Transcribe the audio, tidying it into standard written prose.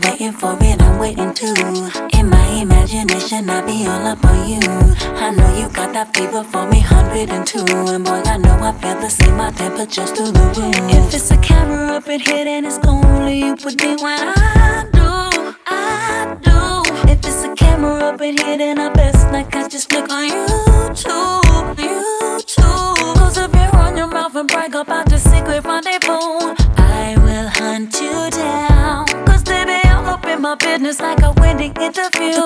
waiting for it, I'm waiting too. In my imagination, I be all up on you. I know you got that fever for me, 102. And boy, I know I feel the same, my temperature's through the roof. If it's a camera up in here, then it's only you put me when I do. If it's a camera up in here, then I best not catch just flick on YouTube. Close up your on your mouth and brag about the secret rendezvous. I will hunt you down, cause baby, I'm up in my business like a winning interview. The